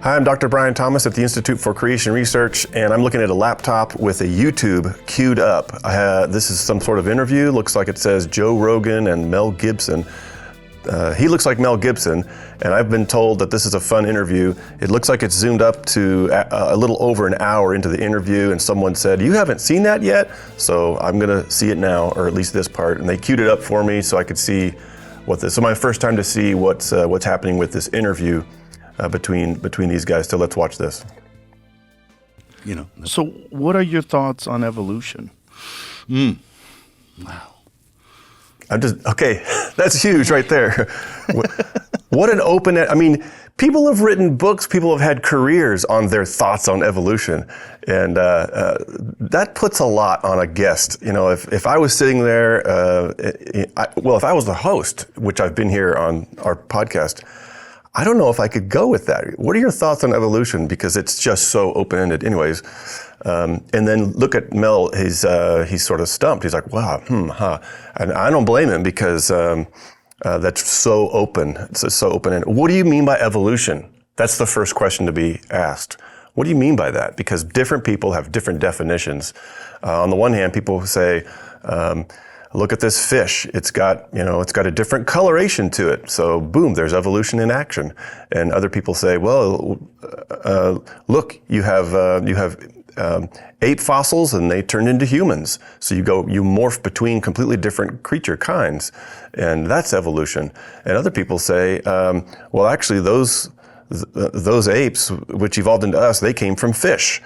Hi, I'm Dr. Brian Thomas at the Institute for Creation Research, and I'm looking at a laptop with a YouTube queued up. This is some sort of interview. Looks like it says Joe Rogan and Mel Gibson. He looks like Mel Gibson, and I've been told that this is a fun interview. It looks like it's zoomed up to a little over an hour into the interview, and someone said, "You haven't seen that yet?" So I'm gonna see it now, or at least this part, and they queued it up for me so I could see what this. So my first time to see what's happening with this interview between these guys. So let's watch this. So what are your thoughts on evolution? Wow. Okay, that's huge right there. What an open, people have written books, people have had careers on their thoughts on evolution. And that puts a lot on a guest. If I was sitting there, if I was the host, which I've been here on our podcast, I don't know if I could go with that. What are your thoughts on evolution? Because it's just so open-ended anyways. And then look at Mel, he's sort of stumped. He's like, wow, And I don't blame him because that's so open. It's so open-ended. What do you mean by evolution? That's the first question to be asked. What do you mean by that? Because different people have different definitions. On the one hand, people say, look at this fish. It's got a different coloration to it. So boom, there's evolution in action. And other people say, well, look, you have ape fossils and they turned into humans. So you morph between completely different creature kinds, and that's evolution. And other people say, well, actually those apes which evolved into us, they came from fish.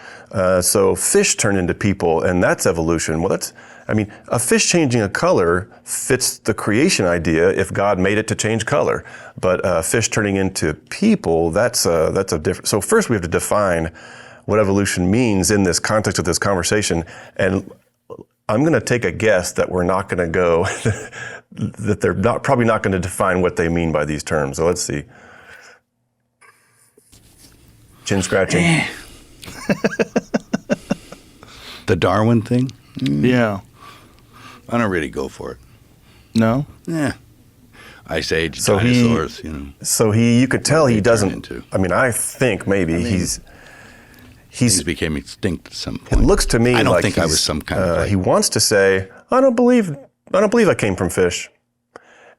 So fish turned into people, and that's evolution. Well, a fish changing a color fits the creation idea if God made it to change color. But fish turning into people, that's a different. So first we have to define what evolution means in this context of this conversation. And I'm going to take a guess that we're not going to go, that they're probably not going to define what they mean by these terms. So let's see. Chin scratching. The Darwin thing? Yeah. I don't really go for it. No? Yeah. Ice Age, dinosaurs, So you could tell he doesn't, I think maybe he's became extinct at some point. It looks to me I don't like think I was some kind of he wants to say, I don't believe I came from fish.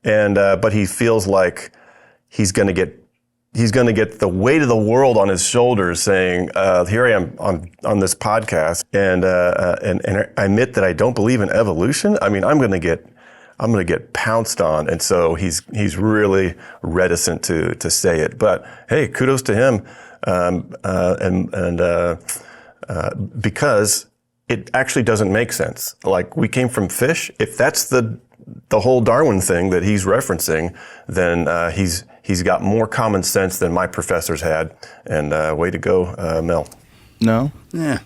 And but he feels like he's going to get the weight of the world on his shoulders saying, here I am on this podcast and I admit that I don't believe in evolution. I'm going to get pounced on. And so he's really reticent to say it. But hey, kudos to him. Because it actually doesn't make sense. Like, we came from fish. If that's the whole Darwin thing that he's referencing, then he's got more common sense than my professors had. And way to go, Mel. No? Yeah.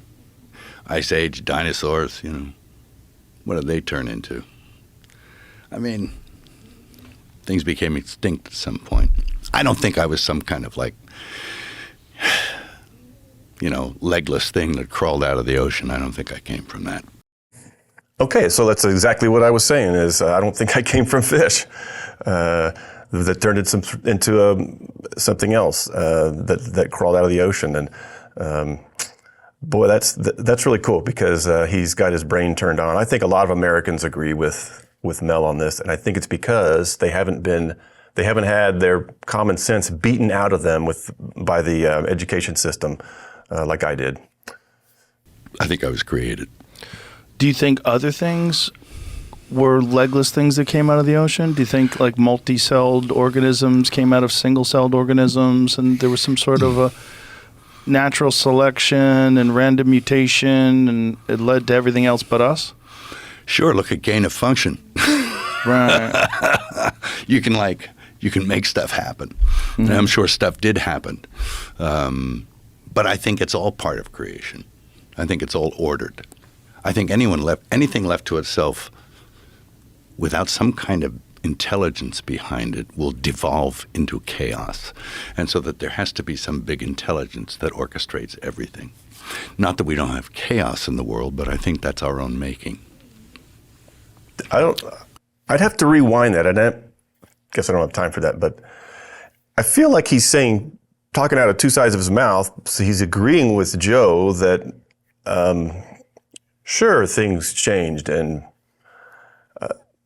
Ice Age, dinosaurs, what did they turn into? Things became extinct at some point. I don't think I was some kind of legless thing that crawled out of the ocean. I don't think I came from that. Okay, so that's exactly what I was saying is I don't think I came from fish that turned into something else that crawled out of the ocean. And boy, that's really cool because he's got his brain turned on. I think a lot of Americans agree with Mel on this, and I think it's because they haven't had their common sense beaten out of them by the education system like I did. I think I was created. Do you think other things were legless things that came out of the ocean? Do you think like multi-celled organisms came out of single-celled organisms and there was some sort of a natural selection and random mutation and it led to everything else but us? Sure, look at gain of function. Right. You can make stuff happen. Mm-hmm. And I'm sure stuff did happen. But I think it's all part of creation. I think it's all ordered. I think anything left to itself without some kind of intelligence behind it will devolve into chaos. And so that there has to be some big intelligence that orchestrates everything. Not that we don't have chaos in the world, but I think that's our own making. I'd have to rewind that. I guess I don't have time for that, but I feel like he's saying talking out of two sides of his mouth. So he's agreeing with Joe that, sure, things changed, and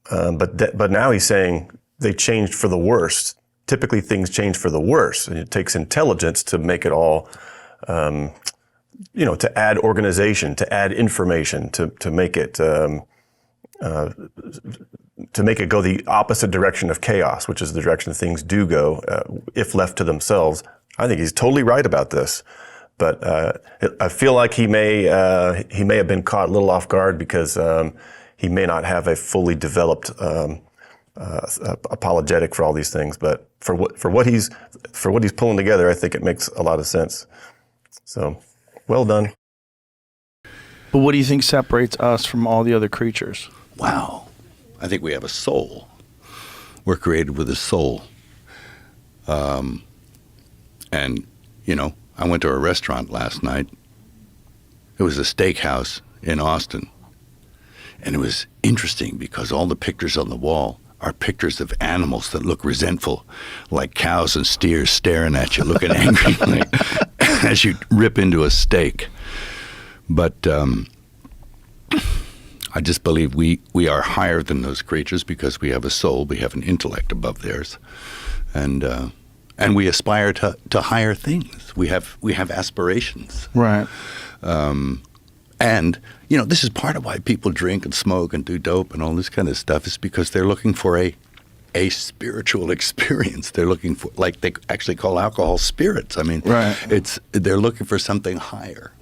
but now he's saying they changed for the worse. Typically, things change for the worse, and it takes intelligence to make it all, to add organization, to add information, to make it go the opposite direction of chaos, which is the direction things do go if left to themselves. I think he's totally right about this, but I feel like he may have been caught a little off guard because he may not have a fully developed apologetic for all these things. But for what he's pulling together, I think it makes a lot of sense. So, well done. But what do you think separates us from all the other creatures? Wow. I think we have a soul. We're created with a soul. And, I went to a restaurant last night. It was a steakhouse in Austin. And it was interesting because all the pictures on the wall are pictures of animals that look resentful, like cows and steers staring at you, looking angry as you rip into a steak. But I just believe we are higher than those creatures because we have a soul, we have an intellect above theirs, and we aspire to higher things. We have aspirations, right? And this is part of why people drink and smoke and do dope and all this kind of stuff, is because they're looking for a spiritual experience. They're looking for, like they actually call alcohol spirits. I mean, right. They're looking for something higher.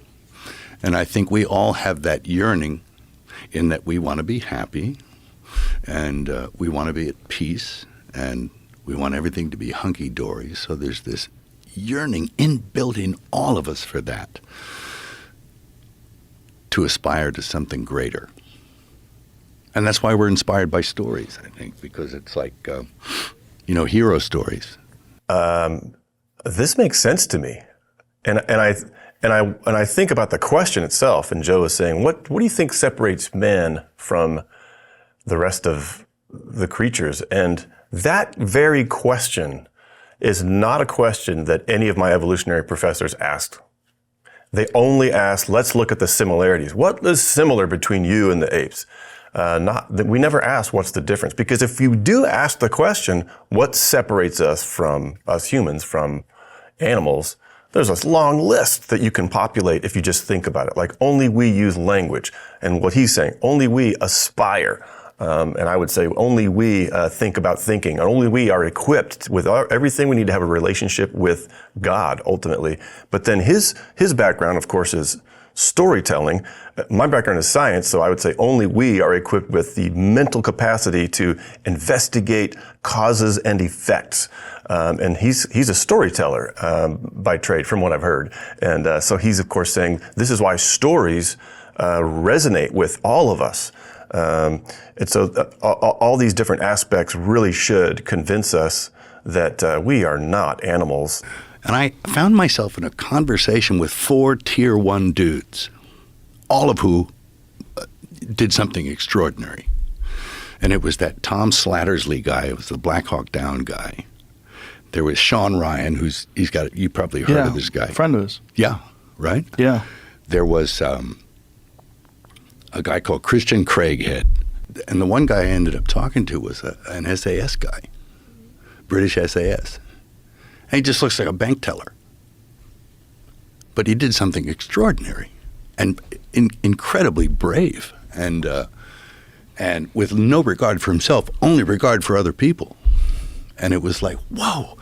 And I think we all have that yearning in that we want to be happy, and we want to be at peace, and we want everything to be hunky-dory. So there's this yearning inbuilt in all of us for that, to aspire to something greater. And that's why we're inspired by stories, I think, because it's like, hero stories. This makes sense to me. And I think about the question itself, and Joe is saying, what do you think separates man from the rest of the creatures? And that very question is not a question that any of my evolutionary professors asked. They only asked, let's look at the similarities. What is similar between you and the apes? We never asked what's the difference, because if you do ask the question, what separates us humans from animals, there's a long list that you can populate if you just think about it. Like, only we use language. And what he's saying, only we aspire. And I would say only we think about thinking. Only we are equipped with everything we need to have a relationship with God, ultimately. But then his background, of course, is storytelling. My background is science, so I would say only we are equipped with the mental capacity to investigate causes and effects. And he's a storyteller by trade, from what I've heard. And so he's, of course, saying this is why stories resonate with all of us. And so all these different aspects really should convince us that we are not animals. And I found myself in a conversation with 4 tier 1 dudes, all of who did something extraordinary. And it was that Tom Slattersley guy. It was the Black Hawk Down guy. There was Sean Ryan, you probably heard of this guy. Friend of his. Yeah, right? Yeah. There was a guy called Christian Craighead. And the one guy I ended up talking to was an SAS guy, British SAS. And he just looks like a bank teller. But he did something extraordinary and incredibly brave, and with no regard for himself, only regard for other people. And it was like, whoa,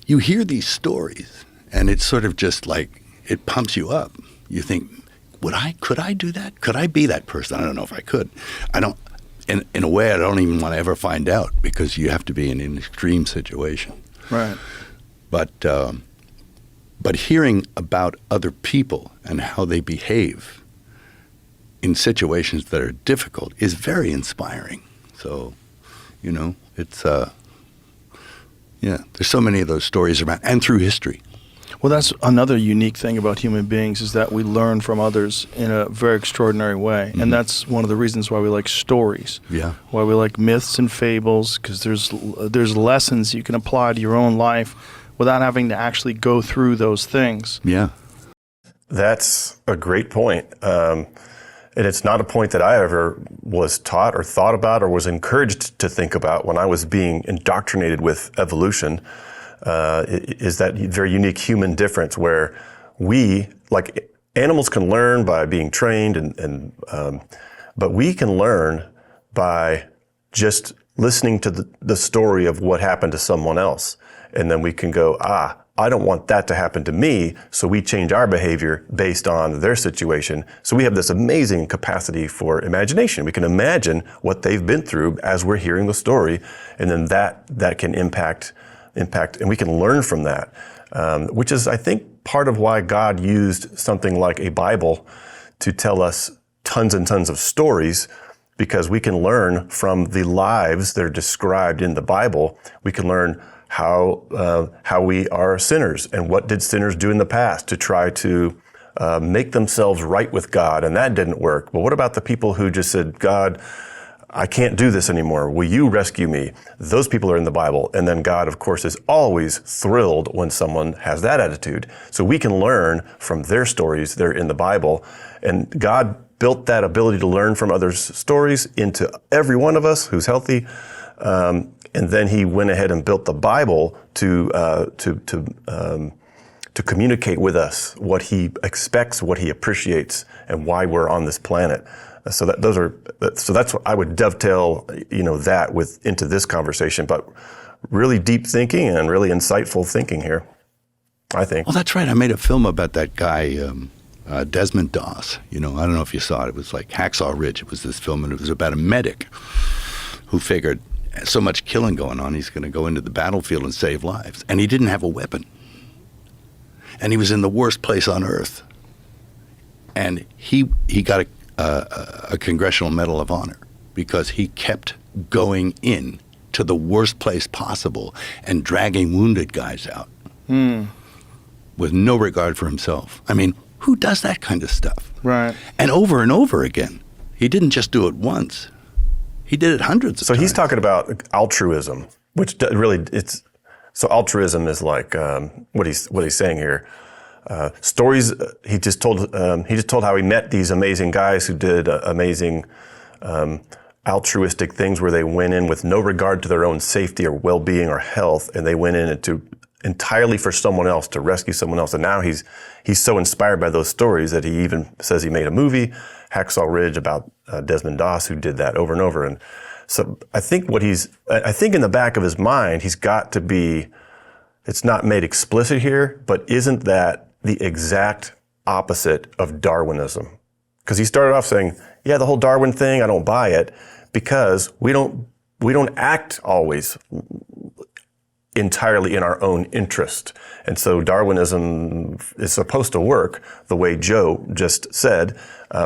you hear these stories, and it's sort of just like, it pumps you up. You think, could I do that? Could I be that person? I don't know if I could. I don't, in a way, I don't even want to ever find out, because you have to be in an extreme situation. Right. But hearing about other people and how they behave in situations that are difficult is very inspiring. So, it's, there's so many of those stories around, and through history. Well, that's another unique thing about human beings, is that we learn from others in a very extraordinary way. Mm-hmm. And that's one of the reasons why we like stories. Yeah. Why we like myths and fables, because there's lessons you can apply to your own life without having to actually go through those things. Yeah. That's a great point. And it's not a point that I ever was taught or thought about or was encouraged to think about when I was being indoctrinated with evolution, is that very unique human difference where we, like animals can learn by being trained, but we can learn by just listening to the story of what happened to someone else. And then we can go, I don't want that to happen to me, so we change our behavior based on their situation. So we have this amazing capacity for imagination. We can imagine what they've been through as we're hearing the story, and then that can impact, and we can learn from that, which is, I think, part of why God used something like a Bible to tell us tons and tons of stories, because we can learn from the lives that are described in the Bible. We can learn how we are sinners, and what did sinners do in the past to try to make themselves right with God, and that didn't work. But what about the people who just said, God, I can't do this anymore. Will you rescue me? Those people are in the Bible. And then God, of course, is always thrilled when someone has that attitude. So we can learn from their stories. They're in the Bible. And God built that ability to learn from others' stories into every one of us who's healthy. And then he went ahead and built the Bible to communicate with us what he expects, what he appreciates, and why we're on this planet. So that's what I would dovetail, that into this conversation. But really deep thinking and really insightful thinking here, I think. Well, that's right. I made a film about that guy, Desmond Doss. I don't know if you saw it. It was like Hacksaw Ridge. It was this film, and it was about a medic who figured, so much killing going on, he's going to go into the battlefield and save lives. And he didn't have a weapon. And he was in the worst place on earth. And he got a Congressional Medal of Honor because he kept going in to the worst place possible and dragging wounded guys out with no regard for himself. I mean, who does that kind of stuff? Right. And over again. He didn't just do it once. He did it hundreds of times. So he's talking about altruism, which so altruism is like what he's saying here. Stories. He just told how he met these amazing guys who did amazing altruistic things where they went in with no regard to their own safety or well-being or health, and they went in entirely for someone else, to rescue someone else. And now he's so inspired by those stories that he even says he made a movie, Hacksaw Ridge, about Desmond Doss, who did that over and over. And so I think in the back of his mind, he's got to be, it's not made explicit here, but isn't that the exact opposite of Darwinism? Because he started off saying, yeah, the whole Darwin thing, I don't buy it, because we don't act always entirely in our own interest. And so Darwinism is supposed to work the way Joe just said,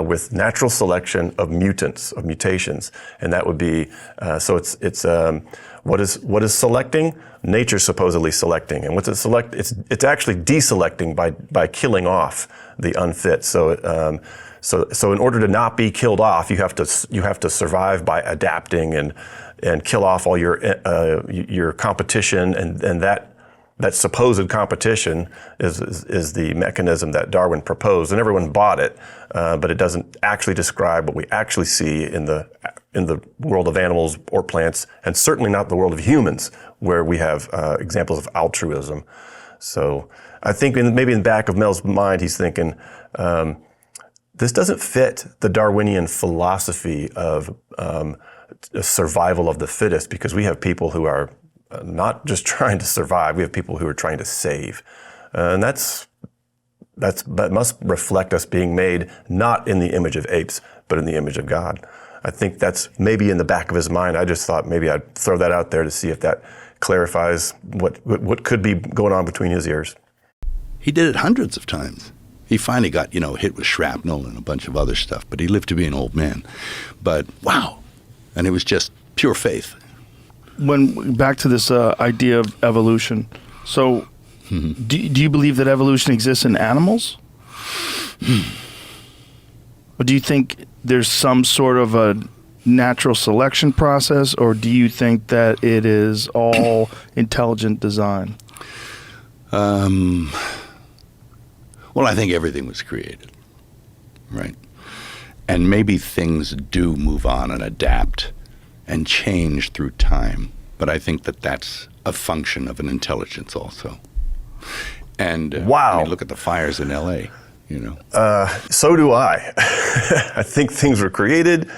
with natural selection of mutations. And that would be, what is selecting? Nature's supposedly selecting. And what's it select? It's actually deselecting by killing off the unfit. So in order to not be killed off, you have to survive by adapting and kill off all your competition, and that supposed competition is the mechanism that Darwin proposed, and everyone bought it, but it doesn't actually describe what we actually see in the world of animals or plants, and certainly not the world of humans, where we have examples of altruism. So I think maybe in the back of Mel's mind, he's thinking, this doesn't fit the Darwinian philosophy of survival of the fittest, because we have people who are not just trying to survive, we have people who are trying to save. And that must reflect us being made not in the image of apes, but in the image of God. I think that's maybe in the back of his mind. I just thought maybe I'd throw that out there to see if that clarifies what could be going on between his ears. He did it hundreds of times. He finally got, hit with shrapnel and a bunch of other stuff, but he lived to be an old man. But wow. And it was just pure faith. When back to this idea of evolution. So do you believe that evolution exists in animals? Or do you think there's some sort of a natural selection process, or do you think that it is all intelligent design? Well, I think everything was created, right? And maybe things do move on and adapt and change through time, but I think that that's a function of an intelligence also. And Wow. I mean, look at the fires in L.A., you know. So do I. I think things were created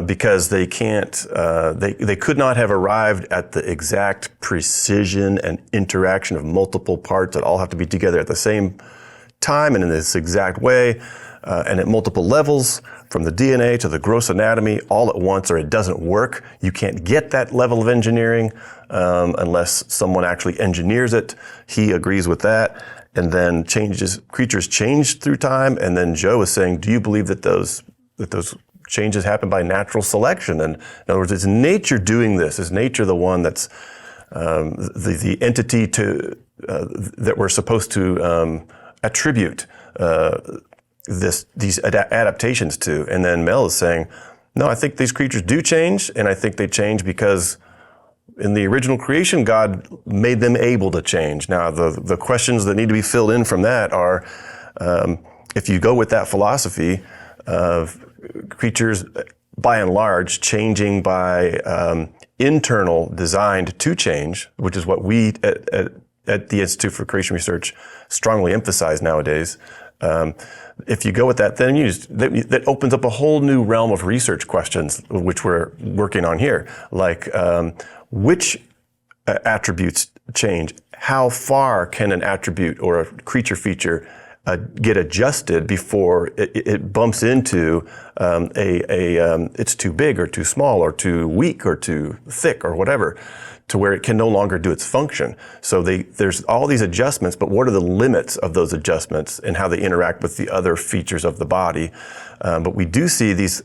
because they can't, they could not have arrived at the exact precision and interaction of multiple parts that all have to be together at the same time and in this exact way, and at multiple levels, from the DNA to the gross anatomy, all at once, or it doesn't work. You can't get that level of engineering unless someone actually engineers it. He agrees with that. And then creatures change through time. And then Joe is saying, do you believe that those changes happen by natural selection? And in other words, is nature doing this? Is nature the one that's the entity that we're supposed to attribute these adaptations to? And then Mel is saying, no, I think these creatures do change, and I think they change because in the original creation, God made them able to change. Now, the questions that need to be filled in from that are, if you go with that philosophy of creatures, by and large, changing by internal designed to change, which is what we at the Institute for Creation Research strongly emphasize nowadays. If you go with that, then that opens up a whole new realm of research questions, which we're working on here, like which attributes change? How far can an attribute or a creature feature get adjusted before it bumps into it's too big or too small or too weak or too thick or whatever, to where it can no longer do its function. So there's all these adjustments, but what are the limits of those adjustments and how they interact with the other features of the body? But we do see these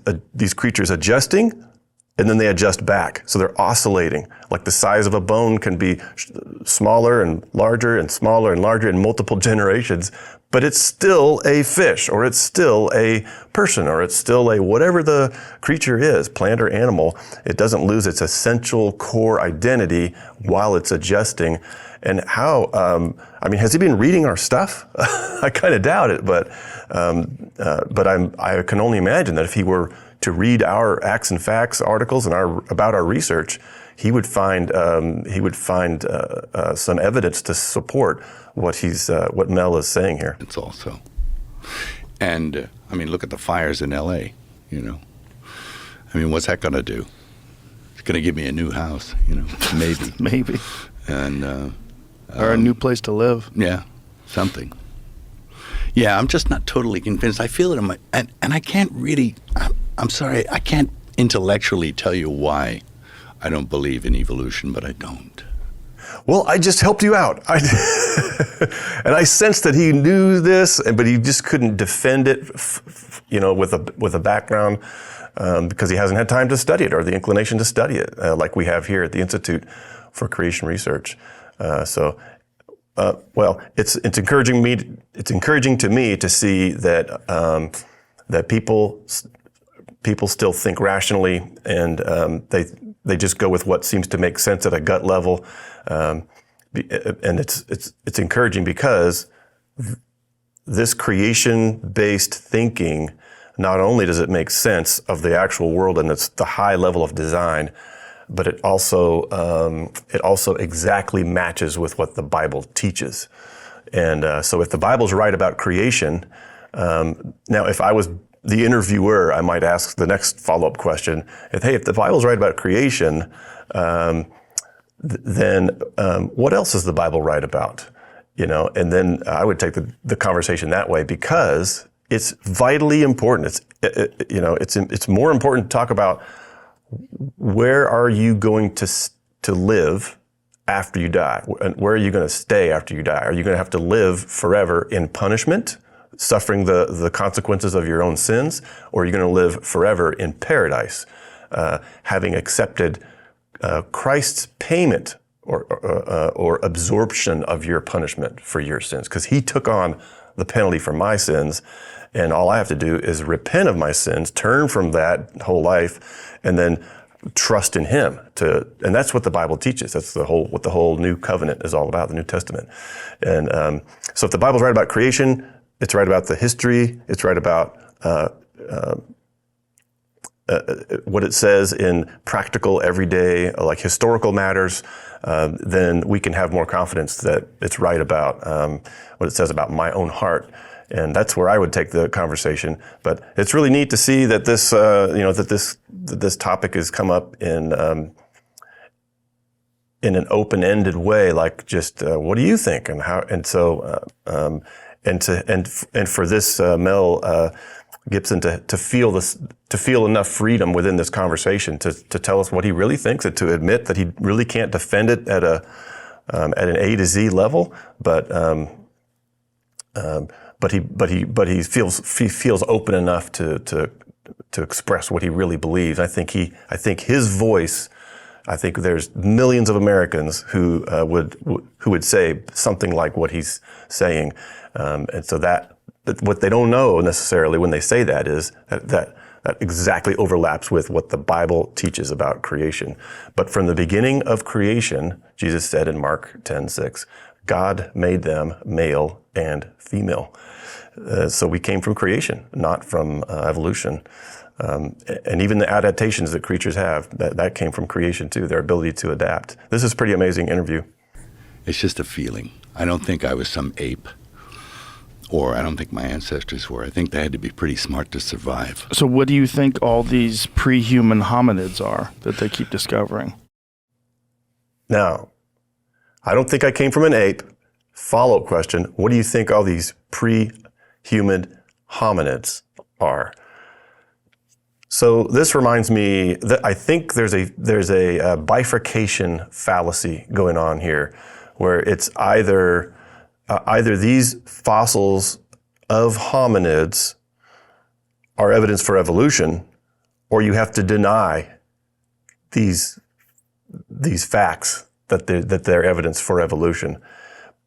creatures adjusting, and then they adjust back. So they're oscillating. Like the size of a bone can be smaller and larger and smaller and larger in multiple generations, but it's still a fish, or it's still a person, or it's still a whatever the creature is, plant or animal. It doesn't lose its essential core identity while it's adjusting. And how, has he been reading our stuff? I kind of doubt it, but I can only imagine that if he were to read our Acts and Facts articles and about our research, he would find some evidence to support what Mel is saying here. It's also, and look at the fires in L.A. You know, what's that going to do? It's going to give me a new house. You know, maybe, and or a new place to live. Yeah, something. Yeah, I'm just not totally convinced. I feel it in my and I can't really. I'm sorry, I can't intellectually tell you why I don't believe in evolution, but I don't. Well, I just helped you out. And I sensed that he knew this, but he just couldn't defend it, with a background, because he hasn't had time to study it or the inclination to study it, like we have here at the Institute for Creation Research. It's encouraging to me to see that people still think rationally, and they just go with what seems to make sense at a gut level, and it's encouraging because this creation-based thinking, not only does it make sense of the actual world and it's the high level of design, but it also exactly matches with what the Bible teaches. And so if the Bible's right about creation, now if I was the interviewer, I might ask the next follow-up question: if the Bible's right about creation, then what else is the Bible right about? You know, and then I would take the conversation that way, because it's vitally important. It's more important to talk about where are you going to live after you die, and where are you going to stay after you die? Are you going to have to live forever in punishment, suffering the consequences of your own sins, or are you going to live forever in paradise, having accepted Christ's payment or absorption of your punishment for your sins? Because he took on the penalty for my sins, and all I have to do is repent of my sins, turn from that whole life, and then trust in him and that's what the Bible teaches. That's what the whole New Covenant is all about, the New Testament. And so if the Bible's right about creation, it's right about the history, it's right about what it says in practical, everyday, like historical matters, then we can have more confidence that it's right about what it says about my own heart. And that's where I would take the conversation. But it's really neat to see that this, that this topic has come up in an open-ended way, like just what do you think and how? And so and for this Mel Gibson to feel enough freedom within this conversation to tell us what he really thinks and to admit that he really can't defend it at an A to Z level, but he feels open enough to express what he really believes. I think his voice. I think there's millions of Americans who would say something like what he's saying, and so that what they don't know necessarily when they say that is that exactly overlaps with what the Bible teaches about creation. But from the beginning of creation, Jesus said in Mark 10:6, God made them male and female. So we came from creation, not from evolution. And even the adaptations that creatures have, that came from creation too, their ability to adapt. This is a pretty amazing interview. It's just a feeling. I don't think I was some ape, or I don't think my ancestors were. I think they had to be pretty smart to survive. So what do you think all these pre-human hominids are that they keep discovering? Now, I don't think I came from an ape. Follow-up question, what do you think all these pre-human hominids are? So this reminds me that I think there's a bifurcation fallacy going on here, where it's either these fossils of hominids are evidence for evolution, or you have to deny these facts that they're evidence for evolution.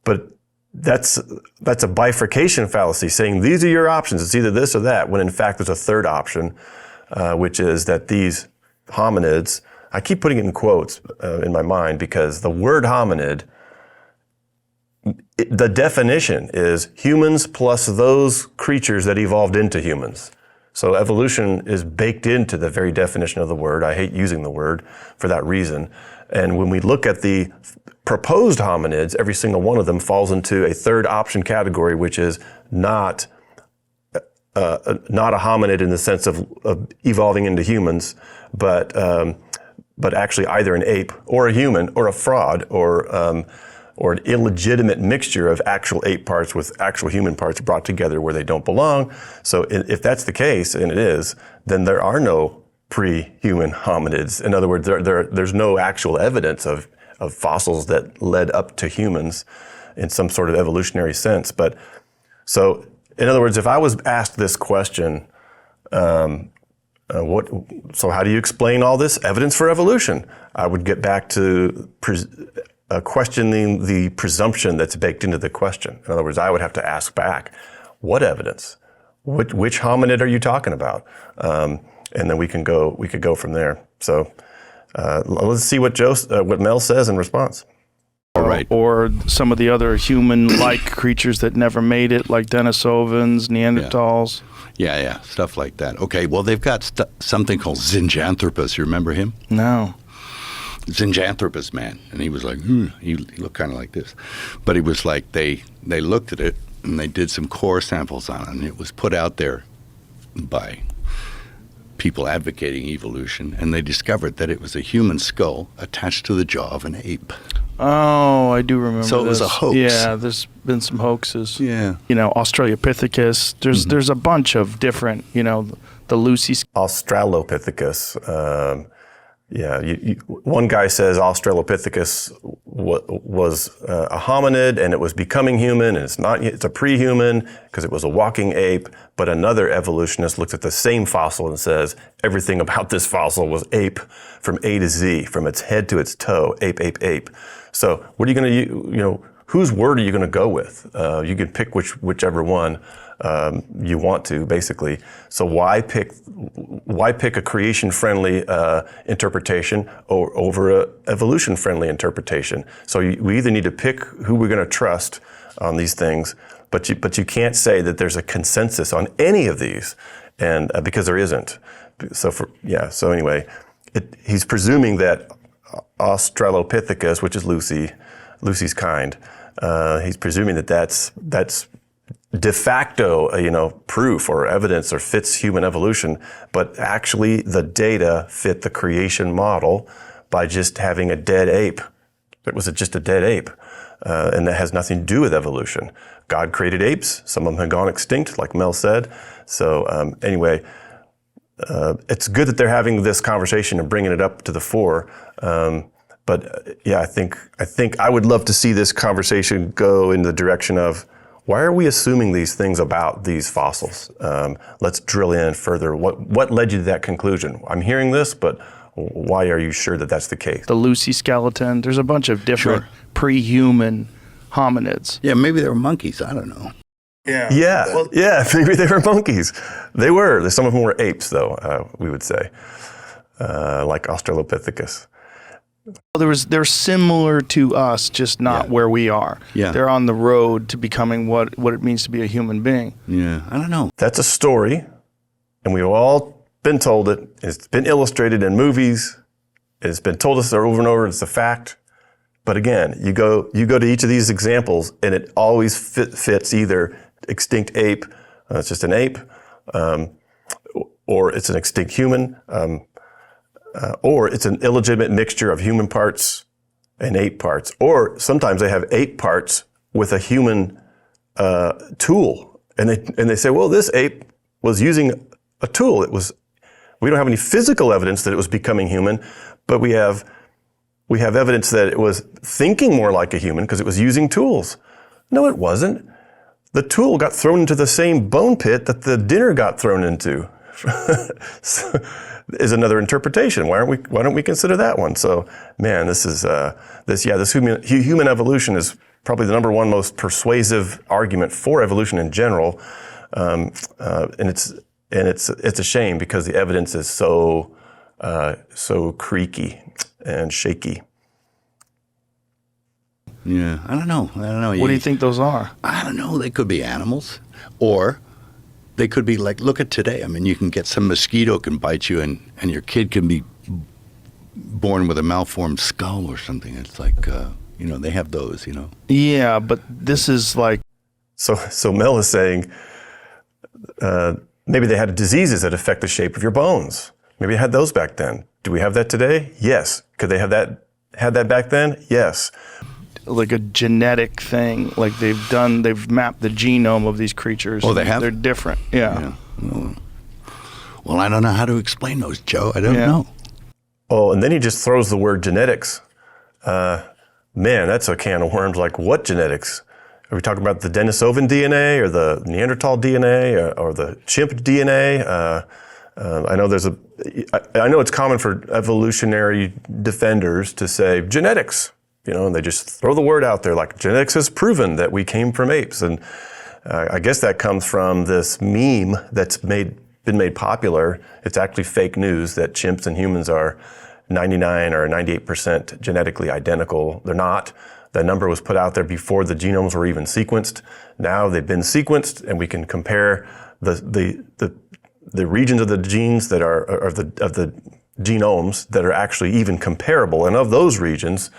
But that's a bifurcation fallacy, saying these are your options. It's either this or that, when in fact there's a third option. Which is that these hominids, I keep putting it in quotes in my mind because the word hominid, the definition is humans plus those creatures that evolved into humans. So evolution is baked into the very definition of the word. I hate using the word for that reason. And when we look at the proposed hominids, every single one of them falls into a third option category, which is not a hominid in the sense of evolving into humans, but actually either an ape or a human or a fraud or an illegitimate mixture of actual ape parts with actual human parts brought together where they don't belong. So if that's the case, and it is, then there are no pre-human hominids. In other words, there's no actual evidence of fossils that led up to humans in some sort of evolutionary sense. But so, in other words, if I was asked this question, so how do you explain all this evidence for evolution? I would get back to questioning the presumption that's baked into the question. In other words, I would have to ask back, what evidence? Which hominid are you talking about? And then we could go from there. So let's see what Mel says in response. Right. Or some of the other human-like creatures that never made it, like Denisovans, Neanderthals. Yeah, stuff like that. Okay, well, they've got something called Zinjanthropus. You remember him? No. Zinjanthropus, man. And he was like, he looked kind of like this. But he was like, they looked at it, and they did some core samples on it, and it was put out there by people advocating evolution, and they discovered that it was a human skull attached to the jaw of an ape. Oh, I do remember. So it was a hoax. Yeah, there's been some hoaxes. Yeah. Australopithecus. There's a bunch of different, the Lucy. Australopithecus. One guy says Australopithecus was a hominid and it was becoming human, and it's a pre-human because it was a walking ape. But another evolutionist looks at the same fossil and says everything about this fossil was ape from A to Z, from its head to its toe, ape. So what are you going to, whose word are you going to go with? You can pick whichever one you want to, basically. So why pick a creation-friendly interpretation over a evolution-friendly interpretation? So we either need to pick who we're going to trust on these things, but you can't say that there's a consensus on any of these, and because there isn't. So anyway, he's presuming that Australopithecus, which is Lucy's kind, he's presuming that that's de facto, proof or evidence or fits human evolution, but actually the data fit the creation model by just having a dead ape. It was just a dead ape, and that has nothing to do with evolution. God created apes. Some of them had gone extinct, like Mel said. So anyway, it's good that they're having this conversation and bringing it up to the fore. But yeah, I think I would love to see this conversation go in the direction of, why are we assuming these things about these fossils? Let's drill in further. What led you to that conclusion? I'm hearing this, but why are you sure that that's the case? The Lucy skeleton. There's a bunch of different pre-human hominids. Yeah, maybe they were monkeys. I don't know. Yeah. Maybe they were monkeys. They were. Some of them were apes, though, we would say, like Australopithecus. They're similar to us, just not where we are. Yeah. They're on the road to becoming what it means to be a human being. Yeah, I don't know. That's a story, and we've all been told it. It's been illustrated in movies. It's been told us over and over. It's a fact. But again, you go to each of these examples, and it always fits either extinct ape, it's just an ape, or it's an extinct human, or it's an illegitimate mixture of human parts and ape parts. Or sometimes they have ape parts with a human tool, and they say, well, this ape was using a tool. We don't have any physical evidence that it was becoming human, but we have evidence that it was thinking more like a human because it was using tools. No, it wasn't. The tool got thrown into the same bone pit that the dinner got thrown into. So, is another interpretation. Why don't we consider that one? So, man, this human evolution is probably the number one most persuasive argument for evolution in general, and it's a shame because the evidence is so creaky and shaky. Yeah, I don't know. What do you think those are? I don't know. They could be animals, or they could be like, look at today. I mean, you can get some mosquito can bite you, and your kid can be born with a malformed skull or something. It's like, they have those, Yeah, but this is like... So Mel is saying maybe they had diseases that affect the shape of your bones. Maybe they had those back then. Do we have that today? Yes. Could they had that back then? Yes. Like a genetic thing, like they've mapped the genome of these creatures. Oh, they have? They're different. Yeah. Well, I don't know how to explain those, Joe. I don't know. Oh, and then he just throws the word genetics. Man, that's a can of worms. Like, what genetics? Are we talking about the Denisovan DNA or the Neanderthal DNA or the chimp DNA? I know it's common for evolutionary defenders to say genetics. And they just throw the word out there like genetics has proven that we came from apes. And I guess that comes from this meme that's been made popular. It's actually fake news that chimps and humans are 99 or 98% genetically identical. They're not. That number was put out there before the genomes were even sequenced. Now they've been sequenced, and we can compare the regions of the genes that are of the genomes that are actually even comparable. And of those regions,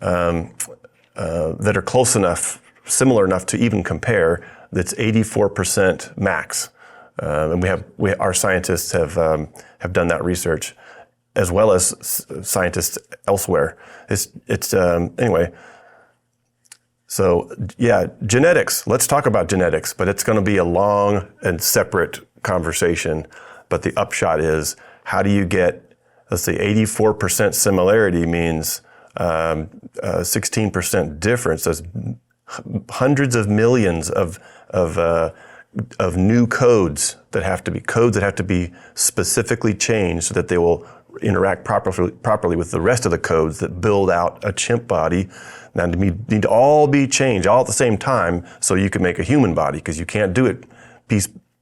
that are close enough, similar enough to even compare, that's 84% max. And our scientists have done that research, as well as scientists elsewhere. Anyway. So yeah, genetics. Let's talk about genetics, but it's going to be a long and separate conversation. But the upshot is, how do you get, let's say, 84% similarity means 16% difference. There's hundreds of millions of new codes that have to be specifically changed so that they will interact properly with the rest of the codes that build out a chimp body Now, need to all be changed all at the same time so you can make a human body, because you can't do it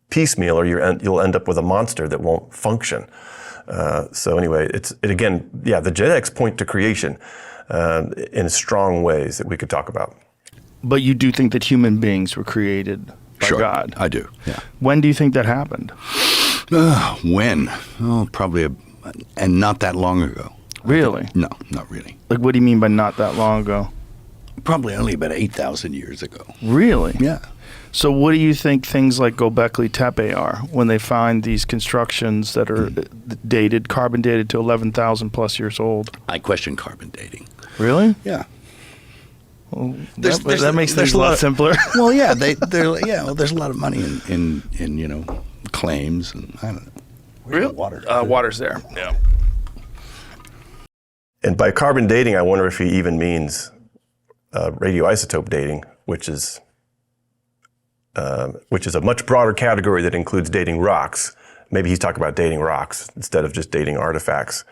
piecemeal, or you'll end up with a monster that won't function. So anyway, again, the genetics point to creation in strong ways that we could talk about. But you do think that human beings were created by Sure, God? I do, yeah. When do you think that happened? When? Oh, probably, and not that long ago. Really? No, not really. Like, what do you mean by not that long ago? Probably only about 8,000 years ago. Really? Yeah. So what do you think things like Göbekli Tepe are when they find these constructions that are dated, carbon dated to 11,000 plus years old? I question carbon dating. Really? Yeah. Well, that makes things a lot simpler. Well, yeah, there's a lot of money in claims, and I don't know. Real Water. Water's there. Yeah. And by carbon dating, I wonder if he even means radioisotope dating, which is a much broader category that includes dating rocks. Maybe he's talking about dating rocks instead of just dating artifacts,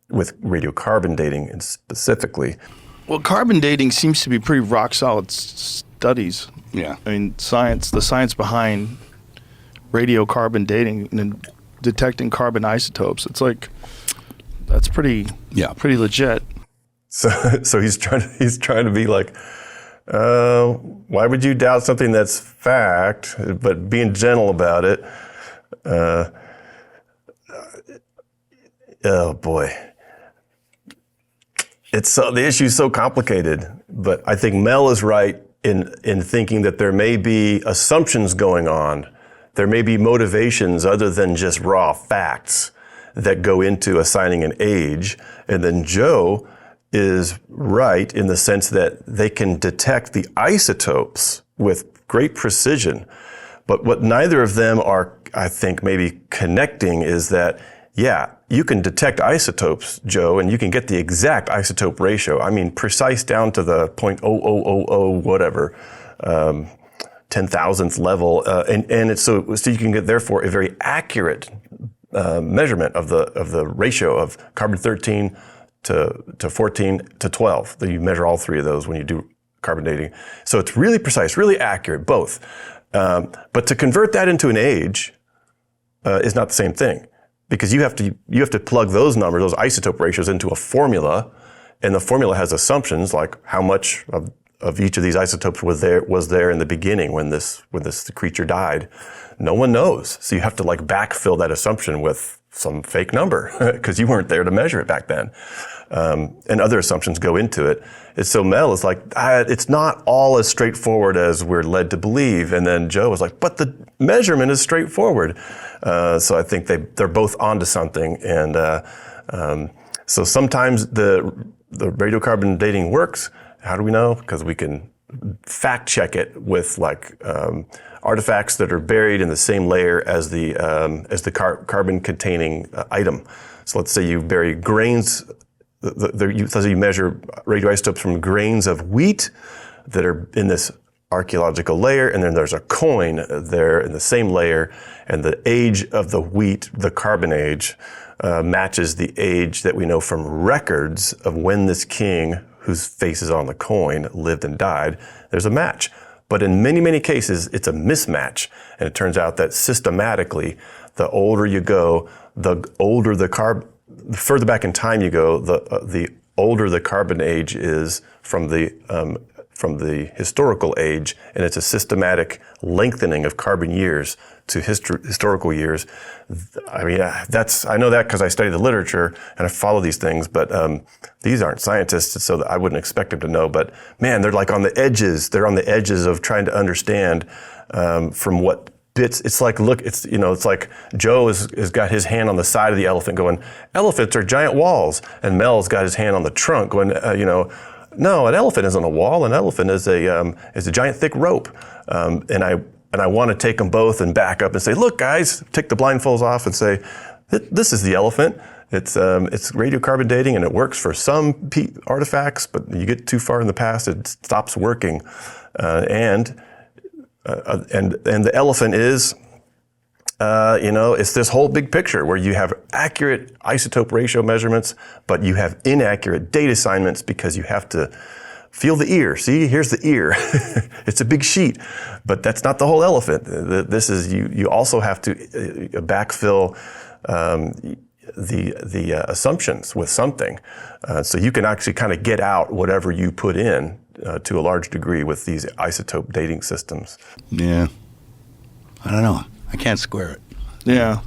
with radiocarbon dating specifically. Well, carbon dating seems to be pretty rock solid studies. Yeah. I mean, the science behind radiocarbon dating and detecting carbon isotopes. It's like, that's pretty legit. So he's trying to be like, why would you doubt something that's fact, but being gentle about it? Oh boy. The issue's so complicated, but I think Mel is right in thinking that there may be assumptions going on. There may be motivations other than just raw facts that go into assigning an age. And then Joe is right in the sense that they can detect the isotopes with great precision. But what neither of them are, I think, maybe connecting is that, you can detect isotopes, Joe, and you can get the exact isotope ratio. I mean, precise down to the 0.0000 whatever, 10,000th level, and it's so you can get therefore a very accurate measurement of the ratio of carbon 13 to 14 to 12. That you measure all three of those when you do carbon dating. So it's really precise, really accurate, both. But to convert that into an age is not the same thing, because you have to plug those numbers, those isotope ratios, into a formula, and the formula has assumptions like how much of each of these isotopes was there in the beginning when this creature died. No one knows, so you have to backfill that assumption with some fake number because you weren't there to measure it back then, and other assumptions go into it. And so Mel is like, it's not all as straightforward as we're led to believe. And then Joe was like, but the measurement is straightforward. So I think they're both onto something. And so sometimes the radiocarbon dating works. How do we know? Because we can fact check it with artifacts that are buried in the same layer as the carbon containing item. So let's say you bury grains. Let's say you measure radioisotopes from grains of wheat that are in this archaeological layer, and then there's a coin there in the same layer, and the age of the wheat, the carbon age, matches the age that we know from records of when this king, whose face is on the coin, lived and died. There's a match. But in many, many cases, it's a mismatch. And it turns out that systematically, the older you go, the further back in time you go, the older the carbon age is from the historical age, and it's a systematic lengthening of carbon years to historical years. I mean, I know that because I study the literature and I follow these things, but these aren't scientists, so I wouldn't expect them to know. But man, they're on the edges. They're on the edges of trying to understand from what bits. It's like, look, it's like Joe has got his hand on the side of the elephant going, elephants are giant walls. And Mel's got his hand on the trunk going, no, an elephant isn't a wall. An elephant is a giant thick rope. And I want to take them both and back up and say, look, guys, take the blindfolds off and say, this is the elephant. It's radiocarbon dating, and it works for some artifacts, but you get too far in the past, it stops working. And the elephant is it's this whole big picture where you have accurate isotope ratio measurements, but you have inaccurate date assignments because you have to feel the ear. See, here's the ear. It's a big sheet, but that's not the whole elephant. This is you also have to backfill the assumptions with something, so you can actually kind of get out whatever you put in to a large degree with these isotope dating systems. Yeah. I don't know. I can't square it. Yeah.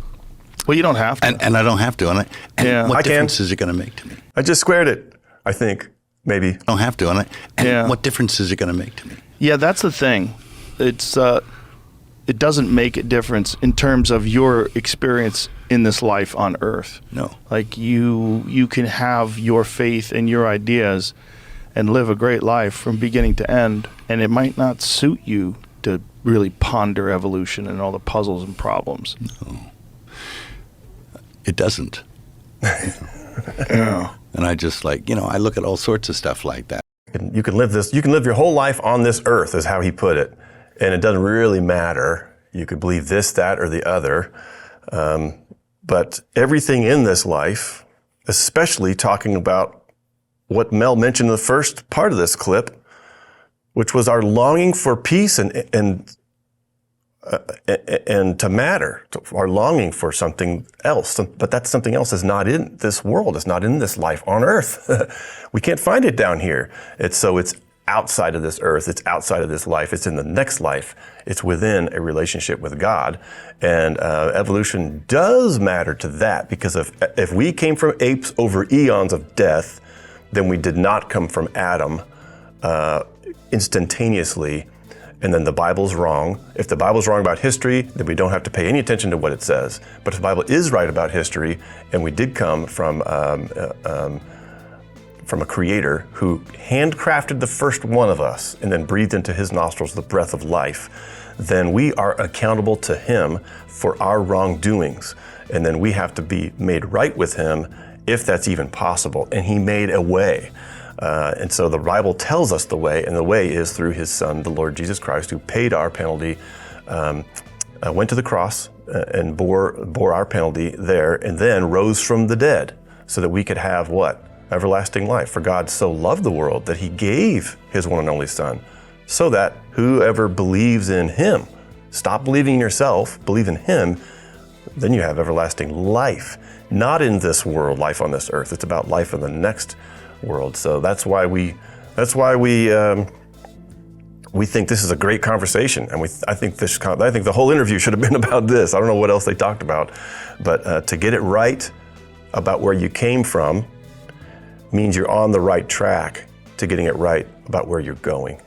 Well, you don't have to. And I don't have to. And Yeah. what I can. difference is it going to make to me? I just squared it, I think, maybe. I don't have to. And Yeah. what difference is it going to make to me? Yeah, that's the thing. It doesn't make a difference in terms of your experience in this life on Earth. No. Like you can have your faith and your ideas and live a great life from beginning to end, and it might not suit you to really ponder evolution and all the puzzles and problems. No. It doesn't. Yeah. And I just I look at all sorts of stuff like that. You can live your whole life on this earth, is how he put it, and it doesn't really matter. You could believe this, that, or the other, but everything in this life, especially talking about what Mel mentioned in the first part of this clip, which was our longing for peace and to matter, our longing for something else. But that something else is not in this world. It's not in this life on earth. We can't find it down here. It's outside of this earth. It's outside of this life. It's in the next life. It's within a relationship with God. And evolution does matter to that, because if we came from apes over eons of death, then we did not come from Adam instantaneously. And then the Bible's wrong. If the Bible's wrong about history, then we don't have to pay any attention to what it says. But if the Bible is right about history, and we did come from a creator who handcrafted the first one of us and then breathed into his nostrils the breath of life, then we are accountable to him for our wrongdoings. And then we have to be made right with him, if that's even possible. And he made a way. And so the Bible tells us the way, and the way is through his son, the Lord Jesus Christ, who paid our penalty, went to the cross and bore our penalty there, and then rose from the dead so that we could have what? Everlasting life. For God so loved the world that he gave his one and only son, so that whoever believes in him, stop believing in yourself, believe in him, then you have everlasting life. Not in this world, life on this earth. It's about life in the next world. So that's why we think this is a great conversation, and I think the whole interview should have been about this. I don't know what else they talked about, but to get it right about where you came from means you're on the right track to getting it right about where you're going.